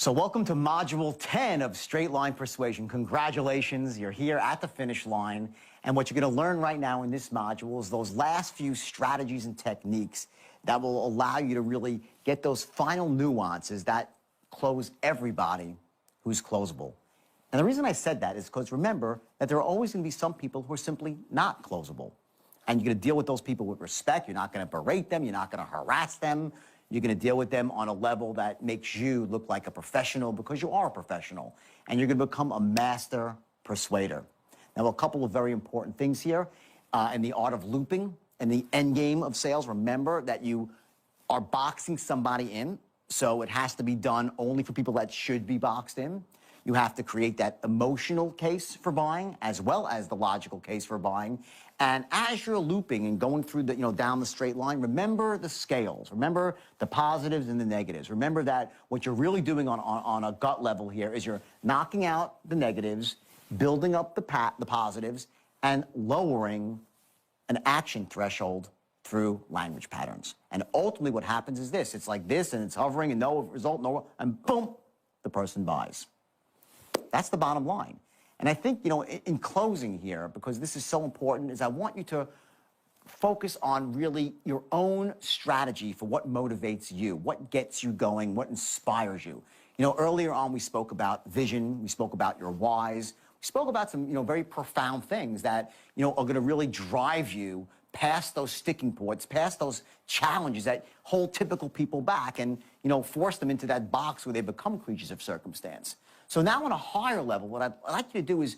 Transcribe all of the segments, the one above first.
So welcome to Module 10 of Straight Line Persuasion. Congratulations, you're here at the finish line. And what you're going to learn right now in this module is those last few strategies and techniques that will allow you to really get those final nuances that close everybody who's closable. And the reason I said that is because remember that there are always going to be some people who are simply not closable. And you're going to deal with those people with respect. You're not going to berate them. You're not going to harass them. You're going to deal with them on a level that makes you look like a professional because you are a professional. And you're going to become a master persuader. Now, a couple of very important things here in the art of looping and the end game of sales. Remember that you are boxing somebody in. So it has to be done only for people that should be boxed in. You have to create that emotional case for buying as well as the logical case for buying. And as you're looping and going through the, down the straight line, remember the scales. Remember the positives and the negatives. Remember that what you're really doing on a gut level here is you're knocking out the negatives, building up the positives, and lowering an action threshold through language patterns. And ultimately what happens is this. It's like this, and it's hovering, and no result, and boom, the person buys. That's the bottom line. And I think, in closing here, because this is so important, is I want you to focus on really your own strategy for what motivates you, what gets you going, what inspires you. Earlier on we spoke about vision, we spoke about your whys, we spoke about some, very profound things that, are going to really drive you past those sticking points, past those challenges that hold typical people back and, force them into that box where they become creatures of circumstance. So now on a higher level, what I'd like you to do is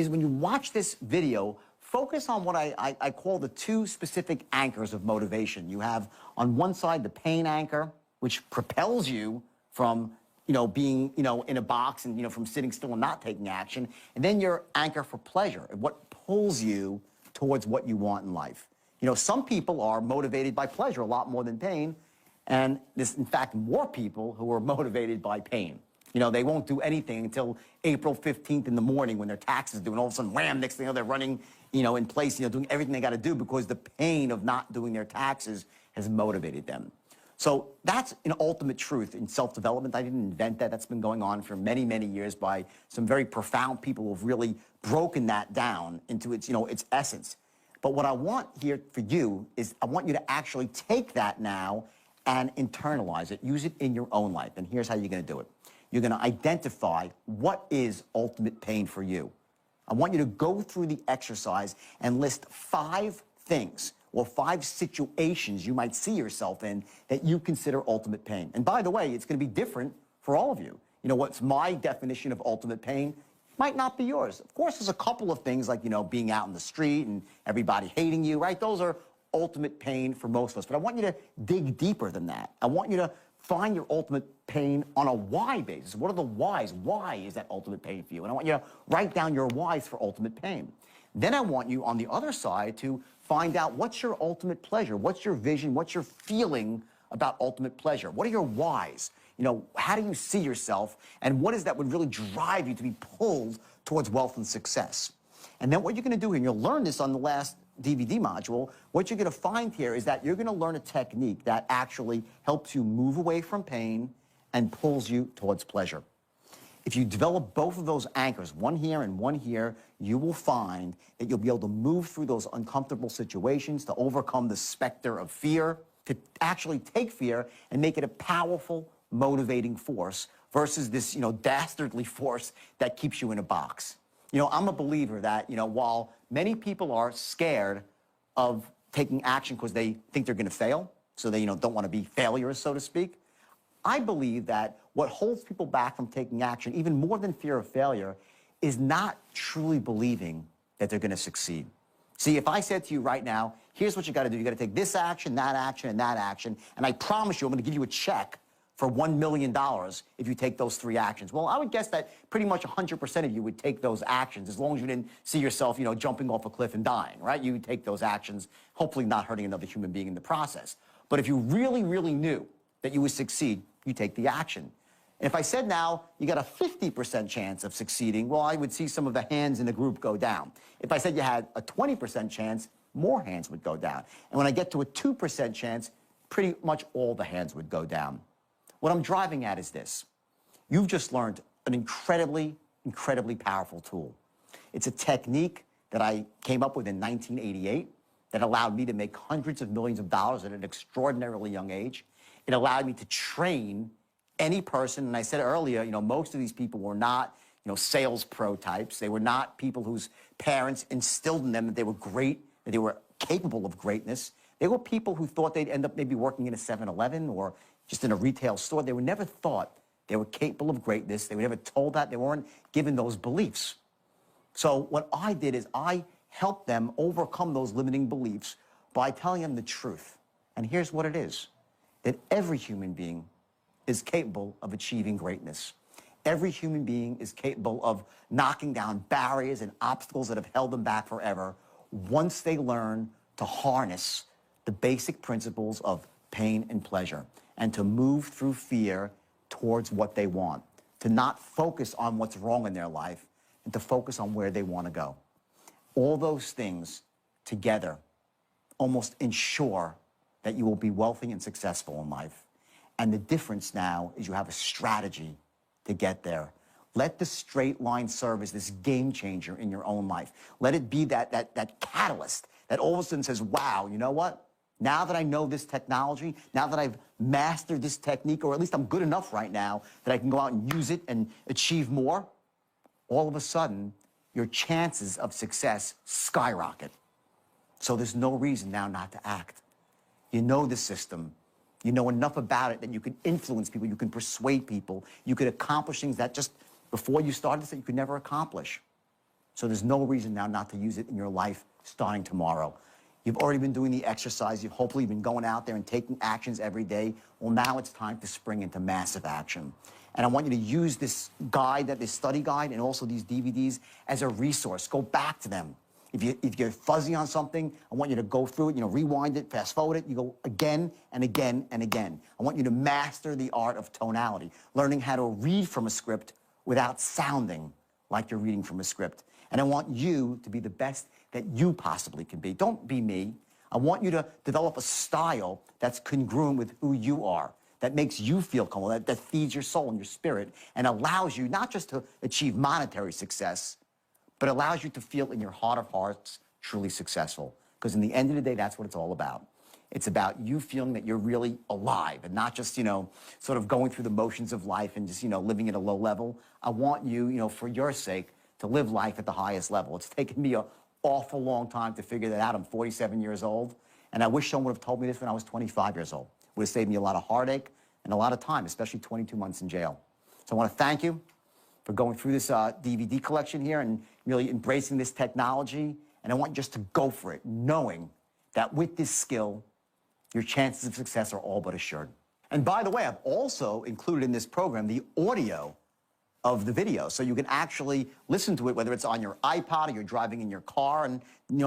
when you watch this video, focus on what I call the two specific anchors of motivation. You have on one side the pain anchor, which propels you from, being, in a box and, from sitting still and not taking action. And then your anchor for pleasure, what pulls you towards what you want in life. Some people are motivated by pleasure a lot more than pain. And there's, in fact, more people who are motivated by pain. They won't do anything until April 15th in the morning when their taxes due, and all of a sudden, wham, next thing they're running, in place, doing everything they got to do because the pain of not doing their taxes has motivated them. So that's an ultimate truth in self-development. I didn't invent that. That's been going on for many, many years by some very profound people who have really broken that down into its, its essence. But what I want here for you is I want you to actually take that now and internalize it, use it in your own life. And here's how you're going to do it. You're going to identify what is ultimate pain for you. I want you to go through the exercise and list 5 things or 5 situations you might see yourself in that you consider ultimate pain. And by the way, it's going to be different for all of you. What's my definition of ultimate pain might not be yours. Of course, there's a couple of things like, being out in the street and everybody hating you, right? Those are ultimate pain for most of us. But I want you to dig deeper than that. I want you to find your ultimate pain on a why basis. What are the whys? Why is that ultimate pain for you? And I want you to write down your whys for ultimate pain. Then I want you on the other side to find out what's your ultimate pleasure, what's your vision, what's your feeling about ultimate pleasure? What are your whys? How do you see yourself? And what is that would really drive you to be pulled towards wealth and success? And then what you're going to do here, and you'll learn this on the last DVD module, what you're going to find here is that you're going to learn a technique that actually helps you move away from pain and pulls you towards pleasure. If you develop both of those anchors, one here and one here, you will find that you'll be able to move through those uncomfortable situations, to overcome the specter of fear, to actually take fear and make it a powerful, motivating force versus this, dastardly force that keeps you in a box. I'm a believer that, while many people are scared of taking action because they think they're going to fail, so they, don't want to be failures, so to speak, I believe that what holds people back from taking action, even more than fear of failure, is not truly believing that they're going to succeed. See, if I said to you right now, here's what you got to do. You got to take this action, and that action, and I promise you I'm going to give you a check for $1 million if you take those 3 actions. Well, I would guess that pretty much 100% of you would take those actions as long as you didn't see yourself, jumping off a cliff and dying, right? You would take those actions, hopefully not hurting another human being in the process. But if you really, really knew that you would succeed, you take the action. And if I said now you got a 50% chance of succeeding, well, I would see some of the hands in the group go down. If I said you had a 20% chance, more hands would go down. And when I get to a 2% chance, pretty much all the hands would go down. What I'm driving at is this. you've just learned an incredibly, incredibly powerful tool. It's a technique that I came up with in 1988 that allowed me to make hundreds of millions of dollars at an extraordinarily young age. It allowed me to train any person, and I said earlier, most of these people were not, sales pro types. They were not people whose parents instilled in them that they were great, that they were capable of greatness. They were people who thought they'd end up maybe working in a 7-Eleven or just in a retail store. They were never thought they were capable of greatness. They were never told that. They weren't given those beliefs. So what I did is I helped them overcome those limiting beliefs by telling them the truth. And here's what it is, that every human being is capable of achieving greatness. Every human being is capable of knocking down barriers and obstacles that have held them back forever once they learn to harness the basic principles of pain and pleasure and to move through fear towards what they want, to not focus on what's wrong in their life and to focus on where they want to go. All those things together almost ensure that you will be wealthy and successful in life. And the difference now is you have a strategy to get there. Let the straight line serve as this game changer in your own life. Let it be that catalyst that all of a sudden says, wow, you know what? Now that I know this technology, now that I've mastered this technique, or at least I'm good enough right now that I can go out and use it and achieve more, all of a sudden, your chances of success skyrocket. So there's no reason now not to act. You know the system. You know enough about it that you can influence people, you can persuade people, you could accomplish things that just before you started this that you could never accomplish. So there's no reason now not to use it in your life starting tomorrow. You've already been doing the exercise, you've hopefully been going out there and taking actions every day. Well, now it's time to spring into massive action. And I want you to use this guide, this study guide, and also these DVDs as a resource. Go back to them. If you're fuzzy on something, I want you to go through it, rewind it, fast forward it. You go again and again and again. I want you to master the art of tonality, learning how to read from a script without sounding like you're reading from a script. And I want you to be the best that you possibly can be. Don't be me. I want you to develop a style that's congruent with who you are, that makes you feel comfortable, that feeds your soul and your spirit, and allows you not just to achieve monetary success, but allows you to feel in your heart of hearts truly successful. Because in the end of the day, that's what it's all about. It's about you feeling that you're really alive and not just, sort of going through the motions of life and just, living at a low level. I want you, for your sake, to live life at the highest level. It's taken me an awful long time to figure that out. I'm 47 years old, and I wish someone would have told me this when I was 25 years old. It would have saved me a lot of heartache and a lot of time, especially 22 months in jail. So I want to thank you for going through this DVD collection here and really embracing this technology. And I want you just to go for it, knowing that with this skill, your chances of success are all but assured. And by the way, I've also included in this program the audio of the video, so you can actually listen to it, whether it's on your iPod or you're driving in your car. And,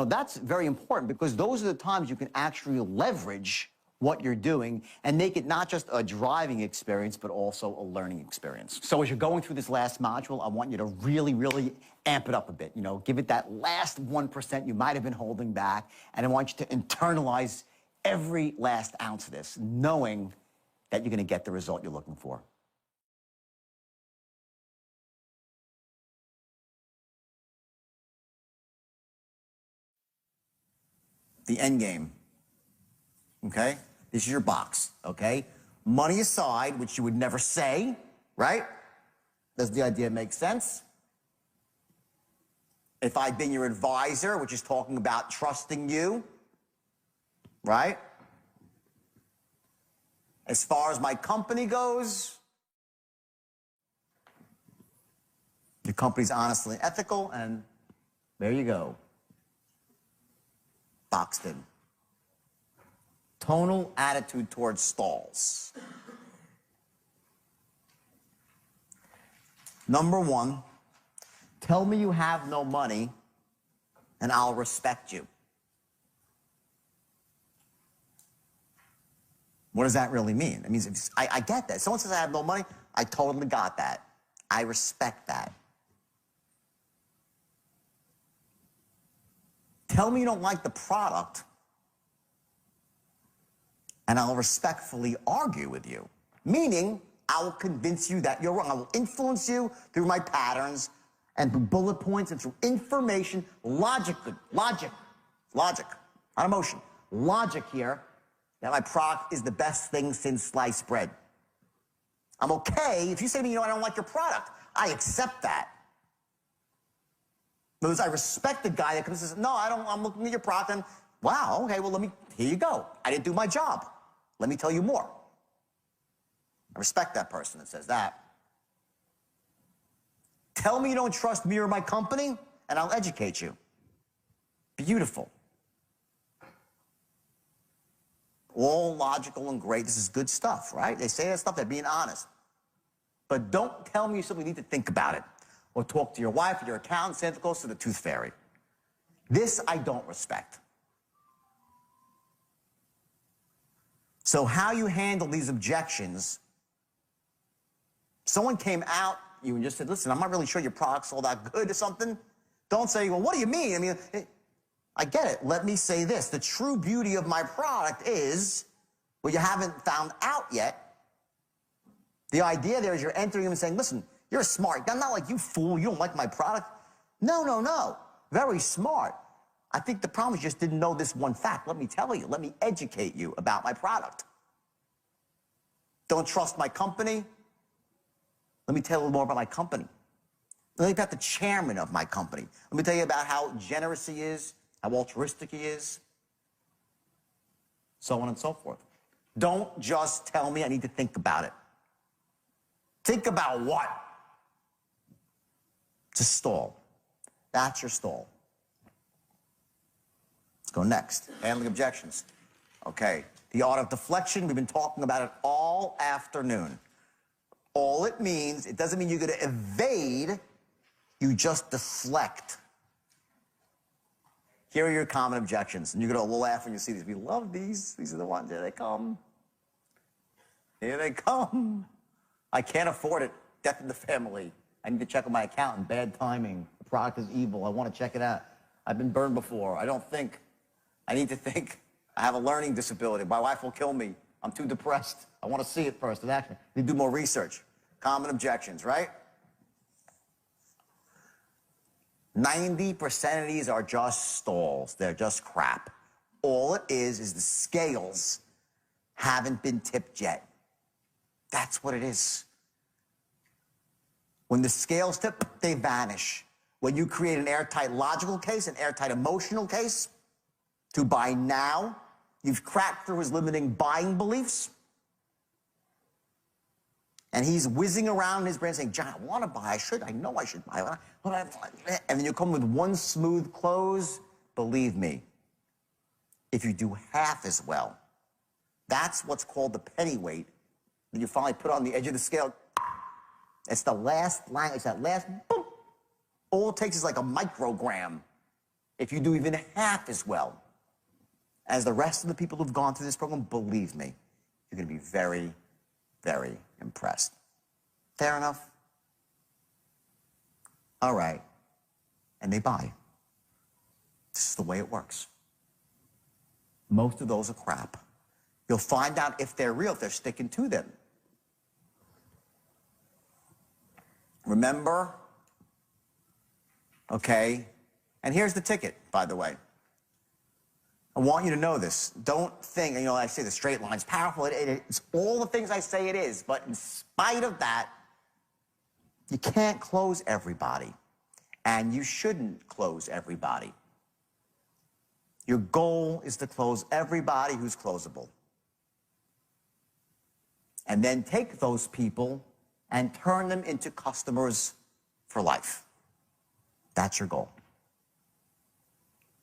that's very important because those are the times you can actually leverage what you're doing and make it not just a driving experience, but also a learning experience. So as you're going through this last module, I want you to really, really amp it up a bit. Give it that last 1% you might have been holding back. And I want you to internalize every last ounce of this, knowing that you're going to get the result you're looking for. The end game. Okay? This is your box, okay? Money aside, which you would never say, right? Does the idea make sense? If I'd been your advisor, which is talking about trusting you, right? As far as my company goes, your company's honestly ethical, and there you go. Boxed in. Tonal attitude towards stalls. Number one, tell me you have no money and I'll respect you. What does that really mean? It means I get that. Someone says I have no money, I totally got that. I respect that. Tell me you don't like the product and I'll respectfully argue with you. Meaning, I will convince you that you're wrong. I will influence you through my patterns and through bullet points and through information, logic, not emotion, logic here, that my product is the best thing since sliced bread. I'm okay if you say to me, you know, I don't like your product. I accept that. Because I respect the guy that comes and says, no, I'm looking at your product and, wow, okay, well, here you go. I didn't do my job. Let me tell you more. I respect that person that says that. Tell me you don't trust me or my company, and I'll educate you. Beautiful. All logical and great. This is good stuff, right? They say that stuff, they're being honest. But don't tell me you simply need to think about it, or talk to your wife or your accountant, Santa Claus, to the tooth fairy. This I don't respect. So how you handle these objections, someone came out you and just said, listen, I'm not really sure your product's all that good or something. Don't say, well, what do you mean? I mean, I get it. Let me say this. The true beauty of my product is, well, you haven't found out yet. The idea there is you're entering them and saying, listen, you're smart. I'm not like, you fool, you don't like my product. No. Very smart. I think the problem is you just didn't know this one fact. Let me tell you. Let me educate you about my product. Don't trust my company? Let me tell you a little more about my company. Let me tell you about the chairman of my company. Let me tell you about how generous he is, how altruistic he is, so on and so forth. Don't just tell me I need to think about it. Think about what? It's a stall. That's your stall. Let's go next. Handling objections. Okay. The art of deflection, we've been talking about it all afternoon. All it means, it doesn't mean you're going to evade, you just deflect. Here are your common objections. And you're going to laugh when you see these. We love these. These are the ones. Here they come. Here they come. I can't afford it. Death in the family. I need to check with my accountant. Bad timing. The product is evil. I want to check it out. I've been burned before. I don't think. I need to think. I have a learning disability. My wife will kill me. I'm too depressed. I want to see it first in action. I need to do more research. Common objections, right? 90% of these are just stalls. They're just crap. All it is the scales haven't been tipped yet. That's what it is. When the scales tip, they vanish. When you create an airtight logical case, an airtight emotional case, to buy now, you've cracked through his limiting buying beliefs, and he's whizzing around in his brain saying, John, I want to buy, I know I should buy. And then you come with one smooth close. Believe me, if you do half as well, that's what's called the penny weight that you finally put on the edge of the scale. It's the last line, it's that last boom. All it takes is like a microgram. If you do even half as well as the rest of the people who've gone through this program, believe me, you're going to be very, very impressed. Fair enough? All right. And they buy. This is the way it works. Most of those are crap. You'll find out if they're real, if they're sticking to them. Remember? Okay. And here's the ticket, by the way. I want you to know this. Don't think, I say the straight line's powerful. It's all the things I say it is. But in spite of that, you can't close everybody. And you shouldn't close everybody. Your goal is to close everybody who's closable. And then take those people and turn them into customers for life. That's your goal.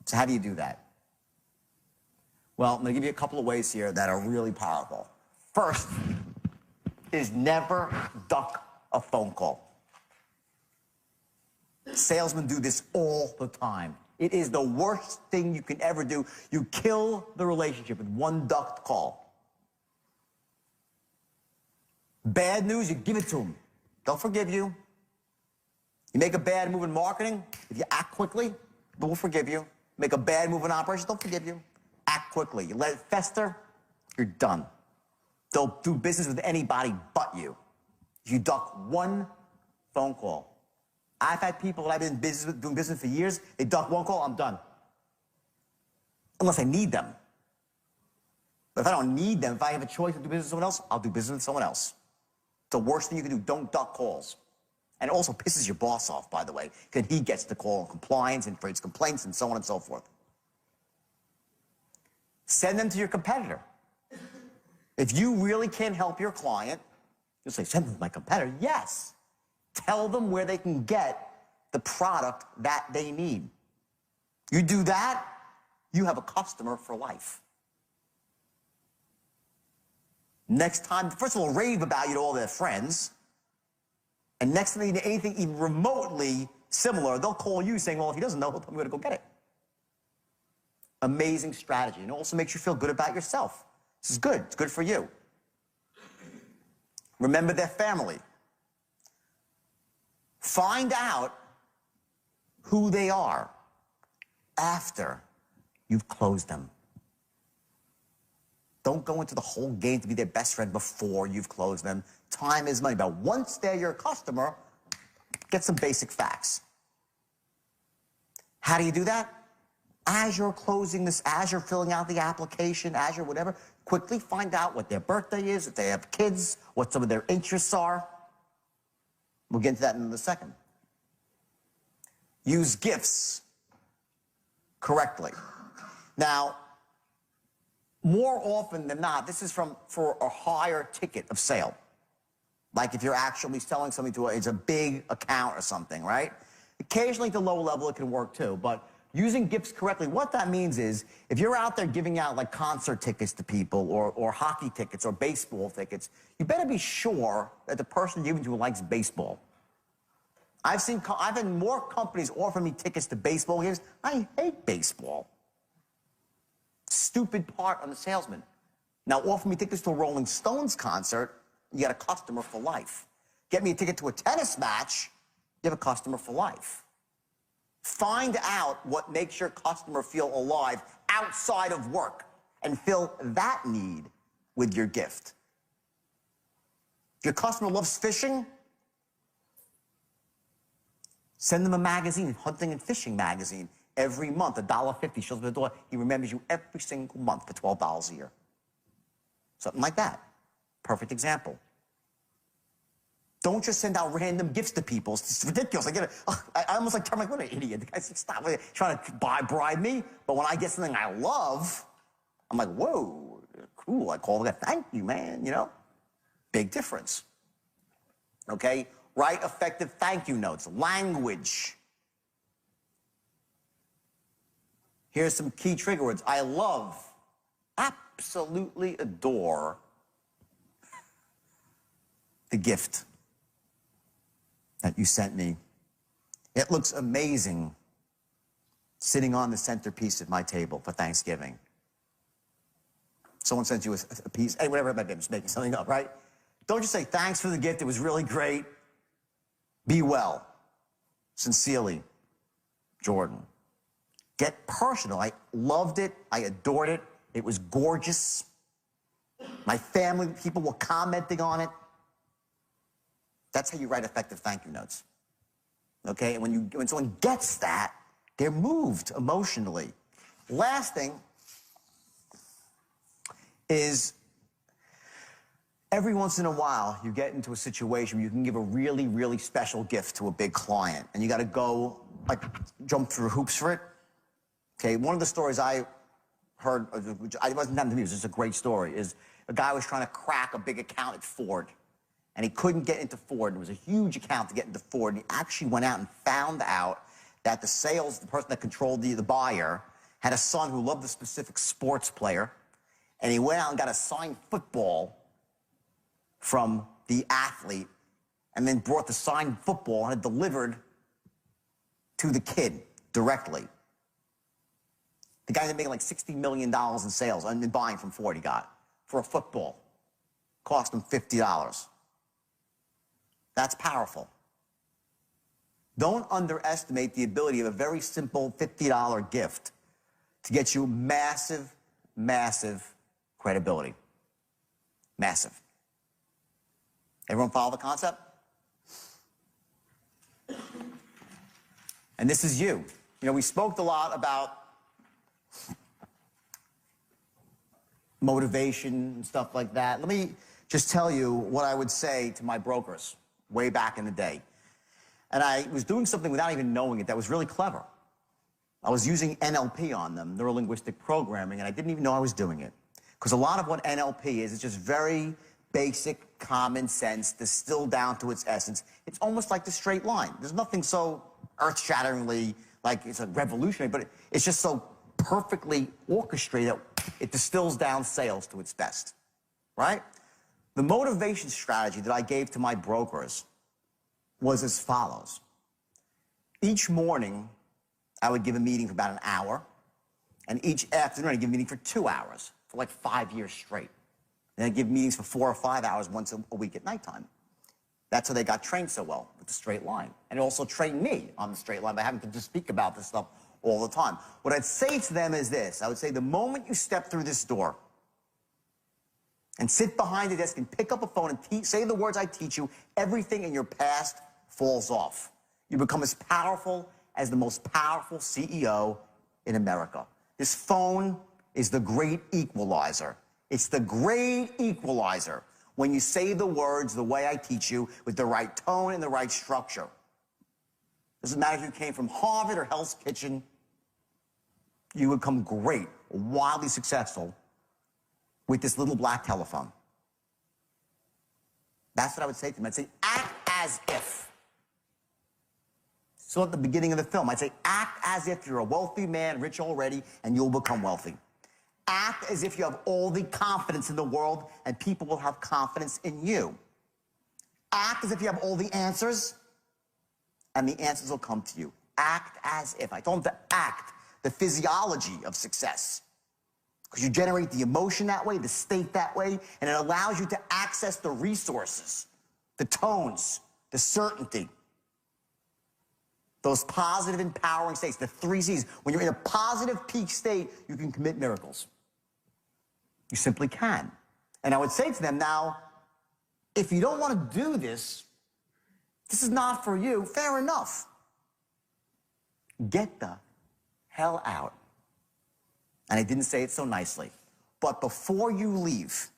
So how do you do that? Well, I'm going to give you a couple of ways here that are really powerful. First is never duck a phone call. Salesmen do this all the time. It is the worst thing you can ever do. You kill the relationship with one ducked call. Bad news, you give it to them. They'll forgive you. You make a bad move in marketing, if you act quickly, people will forgive you. Make a bad move in operations, they'll forgive you. Act quickly. You let it fester, you're done. They'll do business with anybody but you. If you duck one phone call. I've had people that I've been doing business for years, they duck one call, I'm done. Unless I need them. But if I don't need them, if I have a choice to do business with someone else, I'll do business with someone else. It's the worst thing you can do. Don't duck calls. And it also pisses your boss off, by the way, because he gets the call on compliance and creates complaints and so on and so forth. Send them to your competitor. If you really can't help your client, you'll say, send them to my competitor. Yes. Tell them where they can get the product that they need. You do that, you have a customer for life. Next time, first of all, rave about you to all their friends. And next time they need anything even remotely similar, they'll call you saying, well, if he doesn't know, he'll tell me where to go get it. Amazing strategy. And it also makes you feel good about yourself. This is good. It's good for you. Remember their family. Find out who they are after you've closed them. Don't go into the whole game to be their best friend before you've closed them. Time is money. But once they're your customer, get some basic facts. How do you do that? As you're closing this, as you're filling out the application, as you're whatever, quickly find out what their birthday is, if they have kids, what some of their interests are. We'll get into that in a second. Use gifts correctly. Now, more often than not, this is for a higher ticket of sale. Like if you're actually selling something to it's a big account or something, right? Occasionally at the low level it can work too, but using gifts correctly, what that means is if you're out there giving out like concert tickets to people or hockey tickets or baseball tickets, you better be sure that the person you're giving to likes baseball. I've had more companies offer me tickets to baseball games. I hate baseball. Stupid part on the salesman. Now offer me tickets to a Rolling Stones concert, you got a customer for life. Get me a ticket to a tennis match, you have a customer for life. Find out what makes your customer feel alive outside of work and fill that need with your gift. If your customer loves fishing, send them a magazine, hunting and fishing magazine, every month, $1.50 shows up at the door. He remembers you every single month for $12 a year. Something like that. Perfect example. Don't just send out random gifts to people. It's ridiculous. I almost like turn like, what an idiot. The guy's like, stop trying to bribe me. But when I get something I love, I'm like, whoa, cool. I call the guy, thank you, man, you know? Big difference. Okay? Write effective thank you notes. Language. Here's some key trigger words. I love, absolutely adore the gift that you sent me. It looks amazing sitting on the centerpiece of my table for Thanksgiving. Someone sent you a piece, hey, whatever it might be, I'm just making something up, right? Don't just say, thanks for the gift, it was really great. Be well. Sincerely, Jordan. Get personal. I loved it. I adored it. It was gorgeous. My family, people were commenting on it. That's how you write effective thank you notes. Okay? And when someone gets that, they're moved emotionally. Last thing is every once in a while you get into a situation where you can give a really, really special gift to a big client and you got to go like jump through hoops for it. Okay, one of the stories I heard, which it wasn't happening to me, it was just a great story, is a guy was trying to crack a big account at Ford, and he couldn't get into Ford. It was a huge account to get into Ford, and he actually went out and found out that the person that controlled the buyer, had a son who loved a specific sports player, and he went out and got a signed football from the athlete, and then brought the signed football and had delivered to the kid directly. The guy's making like $60 million in sales and buying from Ford he got for a football. Cost him $50. That's powerful. Don't underestimate the ability of a very simple $50 gift to get you massive, massive credibility. Massive. Everyone follow the concept? And this is you. You know, we spoke a lot about motivation and stuff like that. Let me just tell you what I would say to my brokers way back in the day. And I was doing something without even knowing it that was really clever. I was using NLP on them, neuro-linguistic programming, and I didn't even know I was doing it. Because a lot of what NLP is, it's just very basic, common sense, distilled down to its essence. It's almost like the straight line. There's nothing so earth-shatteringly, like it's a revolutionary, but it's just so perfectly orchestrated that it distills down sales to its best, right? The motivation strategy that I gave to my brokers was as follows. Each morning, I would give a meeting for about an hour, and each afternoon I'd give a meeting for 2 hours, for like 5 years straight. And I'd give meetings for 4 or 5 hours once a week at nighttime. That's how they got trained so well with the straight line. And it also trained me on the straight line by having to just speak about this stuff all the time. What I'd say to them is this. I would say the moment you step through this door and sit behind the desk and pick up a phone and say the words I teach you, everything in your past falls off. You become as powerful as the most powerful CEO in America. This phone is the great equalizer. It's the great equalizer when you say the words the way I teach you with the right tone and the right structure. Doesn't matter if you came from Harvard or Hell's Kitchen, you would become great, wildly successful with this little black telephone. That's what I would say to them. I'd say, act as if. So at the beginning of the film, I'd say, act as if you're a wealthy man, rich already, and you'll become wealthy. Act as if you have all the confidence in the world, and people will have confidence in you. Act as if you have all the answers, and the answers will come to you. Act as if. I told them to act the physiology of success. Because you generate the emotion that way, the state that way, and it allows you to access the resources, the tones, the certainty. Those positive, empowering states, the 3 C's. When you're in a positive peak state, you can commit miracles. You simply can. And I would say to them, now, if you don't want to do this, this is not for you, fair enough. Get the hell out. And I didn't say it so nicely. But before you leave,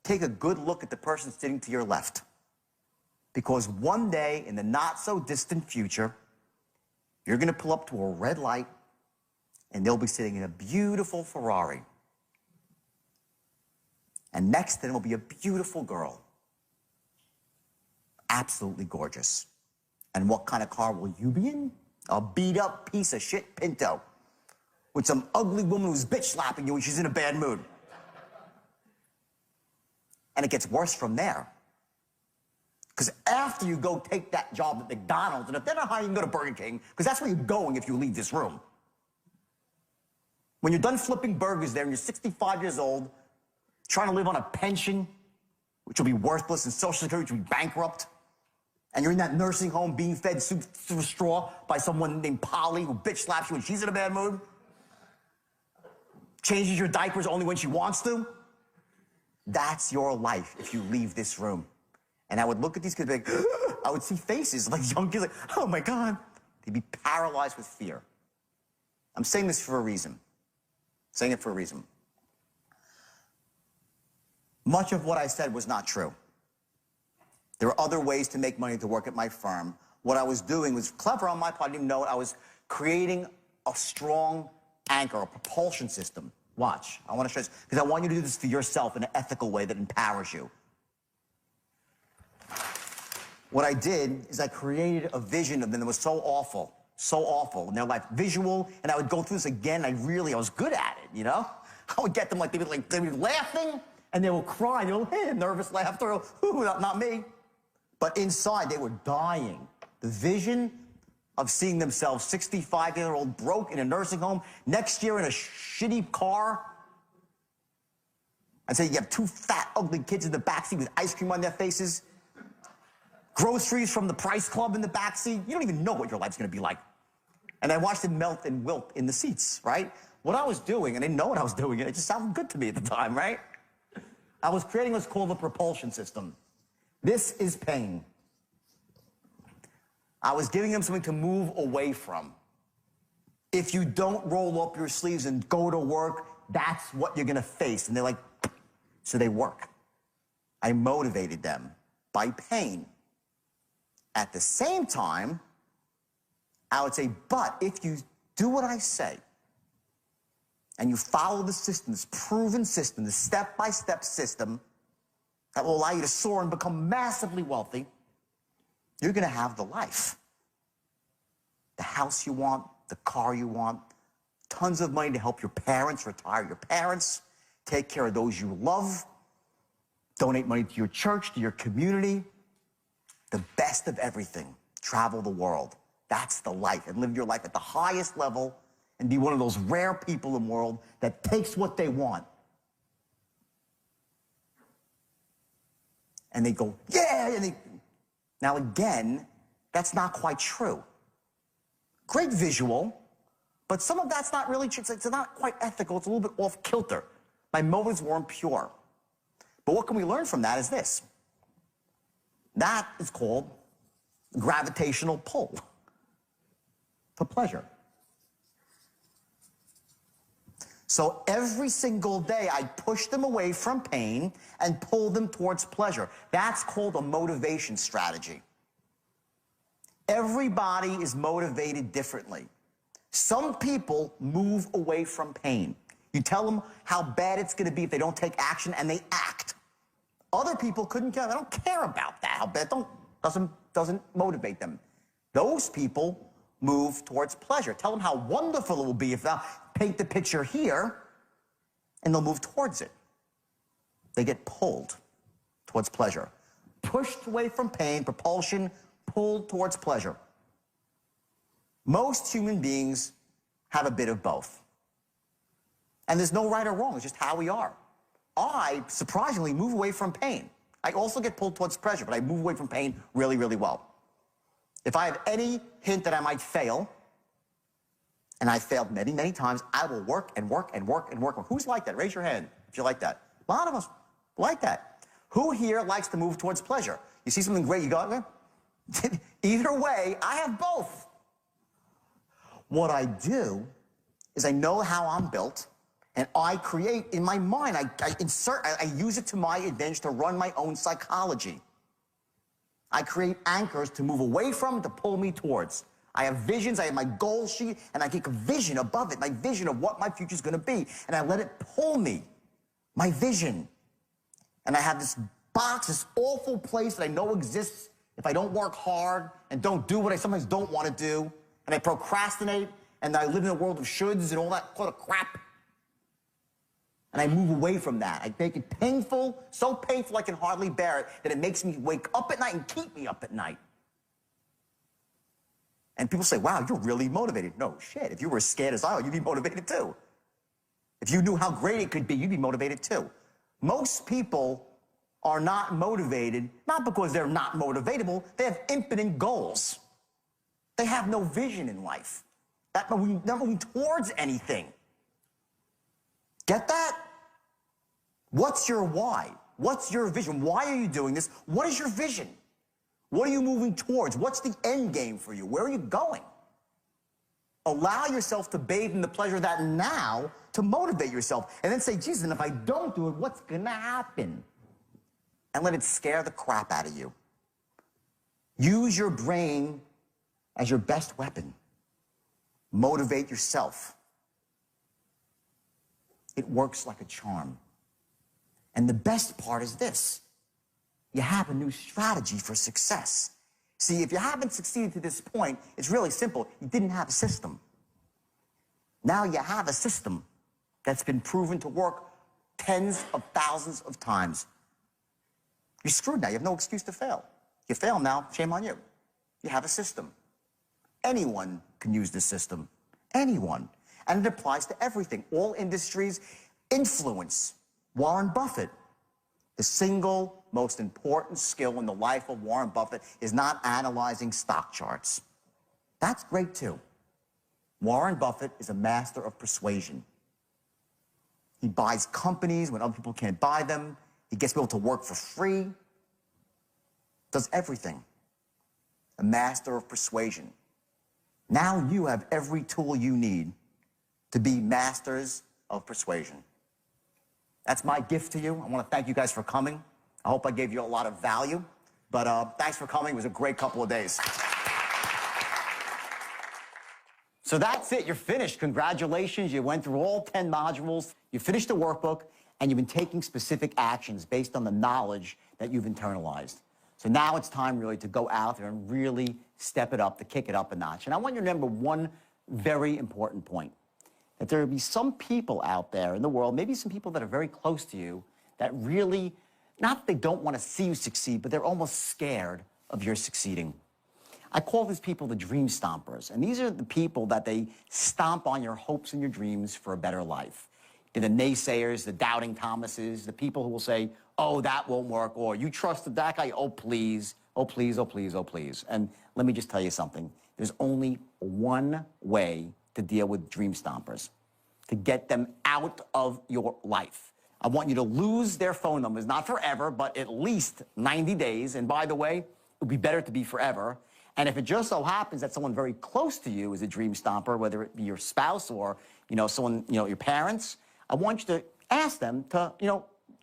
take a good look at the person sitting to your left. Because one day, in the not-so-distant future, you're going to pull up to a red light, and they'll be sitting in a beautiful Ferrari. And next to them will be a beautiful girl. Absolutely gorgeous. And what kind of car will you be in? A beat-up piece of shit Pinto with some ugly woman who's bitch-slapping you when she's in a bad mood. And it gets worse from there. Because after you go take that job at McDonald's, and if they're not hiring, you can go to Burger King, because that's where you're going if you leave this room. When you're done flipping burgers there and you're 65 years old, trying to live on a pension, which will be worthless, and Social Security, which will be bankrupt, and you're in that nursing home being fed soup through a straw by someone named Polly who bitch slaps you when she's in a bad mood, changes your diapers only when she wants to, that's your life if you leave this room. And I would look at these kids like, I would see faces like young kids like, oh my God. They'd be paralyzed with fear. I'm saying this for a reason. I'm saying it for a reason. Much of what I said was not true. There are other ways to make money to work at my firm. What I was doing was clever on my part. I didn't even know it. I was creating a strong anchor, a propulsion system. Watch. I want to show this because I want you to do this for yourself in an ethical way that empowers you. What I did is I created a vision of them that was so awful in their life, visual, and I would go through this again. I was good at it, you know? I would get them they'd be laughing, and they would cry, nervous laughter, ooh, not me. But inside, they were dying. The vision of seeing themselves 65-year-old broke in a nursing home, next year in a shitty car. I'd say you have 2 fat, ugly kids in the backseat with ice cream on their faces. Groceries from the Price Club in the backseat. You don't even know what your life's going to be like. And I watched it melt and wilt in the seats, right? What I was doing, and I didn't know what I was doing, it just sounded good to me at the time, right? I was creating what's called a propulsion system. This is pain. I was giving them something to move away from. If you don't roll up your sleeves and go to work, that's what you're gonna face. And they're like, so they work. I motivated them by pain. At the same time, I would say, but if you do what I say, and you follow the system, this proven system, the step-by-step system that will allow you to soar and become massively wealthy, you're gonna have the life. The house you want, the car you want, tons of money to help your parents, retire your parents, take care of those you love, donate money to your church, to your community, the best of everything, travel the world. That's the life, and live your life at the highest level and be one of those rare people in the world that takes what they want. And they go, yeah, and now again, that's not quite true. Great visual, but some of that's not really true. It's not quite ethical. It's a little bit off kilter. My motives weren't pure. But what can we learn from that is this. That is called gravitational pull for pleasure. So every single day, I push them away from pain and pull them towards pleasure. That's called a motivation strategy. Everybody is motivated differently. Some people move away from pain. You tell them how bad it's going to be if they don't take action, and they act. Other people couldn't care. They don't care about that. How bad doesn't motivate them. Those people move towards pleasure. Tell them how wonderful it will be if they'll paint the picture here, and they'll move towards it. They get pulled towards pleasure. Pushed away from pain, propulsion, pulled towards pleasure. Most human beings have a bit of both. And there's no right or wrong, it's just how we are. I, surprisingly, move away from pain. I also get pulled towards pleasure, but I move away from pain really, really well. If I have any hint that I might fail, and I failed many, many times, I will work and work and work and work. Who's like that? Raise your hand if you like that. A lot of us like that. Who here likes to move towards pleasure? You see something great, you go there? Either way, I have both. What I do is I know how I'm built, and I create in my mind, I use it to my advantage to run my own psychology. I create anchors to move away from and to pull me towards. I have visions, I have my goal sheet, and I take a vision above it, my vision of what my future is going to be, and I let it pull me, my vision. And I have this box, this awful place that I know exists if I don't work hard and don't do what I sometimes don't want to do, and I procrastinate, and I live in a world of shoulds and all that sort of crap. And I move away from that. I make it painful, so painful I can hardly bear it, that it makes me wake up at night and keep me up at night. And people say, wow, you're really motivated. No, shit, if you were as scared as I are, you'd be motivated too. If you knew how great it could be, you'd be motivated too. Most people are not motivated, not because they're not motivatable, they have infinite goals. They have no vision in life. They're not moving towards anything. Get that? What's your why? What's your vision? Why are you doing this? What is your vision? What are you moving towards? What's the end game for you? Where are you going? Allow yourself to bathe in the pleasure of that now to motivate yourself. And then say, Jesus, and if I don't do it, what's going to happen? And let it scare the crap out of you. Use your brain as your best weapon. Motivate yourself. It works like a charm. And the best part is this. You have a new strategy for success. See, if you haven't succeeded to this point, it's really simple. You didn't have a system. Now you have a system that's been proven to work tens of thousands of times. You're screwed now. You have no excuse to fail. You fail now, shame on you. You have a system. Anyone can use this system. Anyone. And it applies to everything. All industries. Influence. Warren Buffett. The single most important skill in the life of Warren Buffett is not analyzing stock charts. That's great too. Warren Buffett is a master of persuasion. He buys companies when other people can't buy them. He gets people to work for free. Does everything. the master of persuasion. Now you have every tool you need to be masters of persuasion. That's my gift to you. I want to thank you guys for coming. I hope I gave you a lot of value. But thanks for coming. It was a great couple of days. So that's it. You're finished. Congratulations. You went through all 10 modules. You finished the workbook, and you've been taking specific actions based on the knowledge that you've internalized. So now it's time really to go out there and really step it up, to kick it up a notch. And I want you to remember one very important point, that there will be some people out there in the world, maybe some people that are very close to you, that really, not that they don't want to see you succeed, but they're almost scared of your succeeding. I call these people the dream stompers, and these are the people that they stomp on your hopes and your dreams for a better life. They're the naysayers, the doubting Thomases, the people who will say, oh, that won't work, or you trusted that guy, oh, please, oh, please, oh, please, oh, please. And let me just tell you something. There's only one way to deal with dream stompers, to get them out of your life. I want you to lose their phone numbers, not forever, but at least 90 days. And by the way, it would be better to be forever. And if it just so happens that someone very close to you is a dream stomper, whether it be your spouse or, someone, your parents, I want you to ask them to,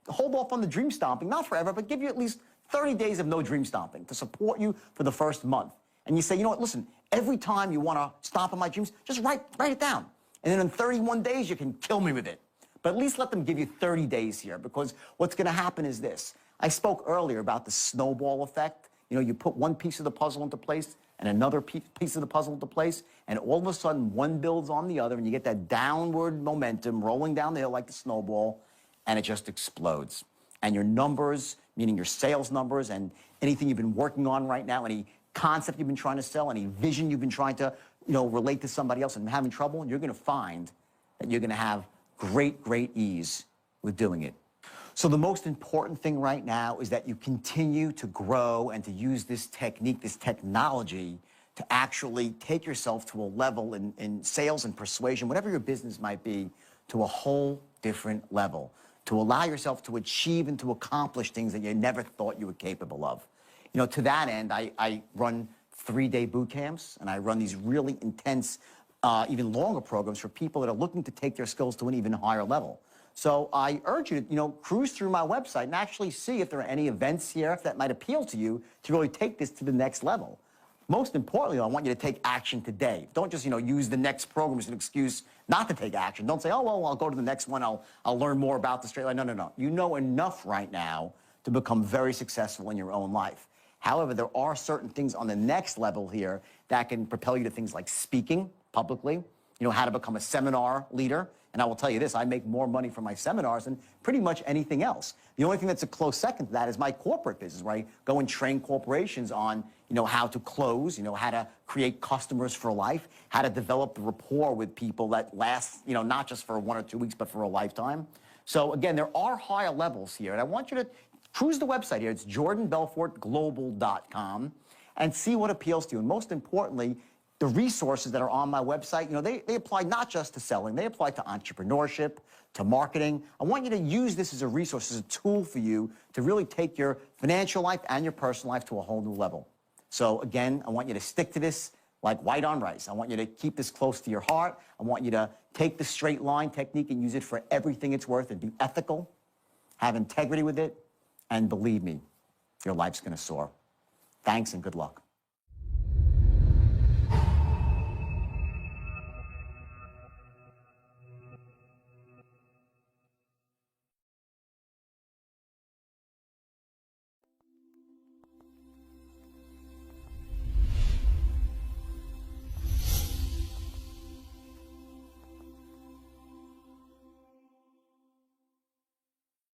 hold off on the dream stomping, not forever, but give you at least 30 days of no dream stomping to support you for the first month. And you say, you know what, listen, every time you want to stomp on my dreams, just write it down. And then in 31 days, you can kill me with it. But at least let them give you 30 days here, because what's going to happen is this. I spoke earlier about the snowball effect. You put one piece of the puzzle into place and another piece of the puzzle into place, and all of a sudden one builds on the other, and you get that downward momentum rolling down the hill like the snowball, and it just explodes. And your numbers, meaning your sales numbers and anything you've been working on right now, any concept you've been trying to sell, any vision you've been trying to, relate to somebody else and having trouble, you're going to find that you're going to have great, great ease with doing it. So the most important thing right now is that you continue to grow and to use this technique, this technology, to actually take yourself to a level in sales and persuasion, whatever your business might be, to a whole different level, to allow yourself to achieve and to accomplish things that you never thought you were capable of. To that end, I run 3-day boot camps, and I run these really intense, even longer programs for people that are looking to take their skills to an even higher level. So I urge you to, cruise through my website and actually see if there are any events here that might appeal to you to really take this to the next level. Most importantly, I want you to take action today. Don't just, use the next program as an excuse not to take action. Don't say, oh, well, I'll go to the next one. I'll learn more about the straight line. No, no, no. You know enough right now to become very successful in your own life. However, there are certain things on the next level here that can propel you to things like speaking publicly, how to become a seminar leader. And I will tell you this, I make more money from my seminars than pretty much anything else. The only thing that's a close second to that is my corporate business, where I go and train corporations on, how to close, how to create customers for life, how to develop the rapport with people that lasts, not just for 1 or 2 weeks, but for a lifetime. So again, there are higher levels here, and I want you to cruise the website here. It's jordanbelfortglobal.com, and see what appeals to you. And most importantly, the resources that are on my website, they apply not just to selling, they apply to entrepreneurship, to marketing. I want you to use this as a resource, as a tool for you to really take your financial life and your personal life to a whole new level. So again, I want you to stick to this like white on rice. I want you to keep this close to your heart. I want you to take the straight line technique and use it for everything it's worth, and be ethical, have integrity with it, and believe me, your life's going to soar. Thanks and good luck.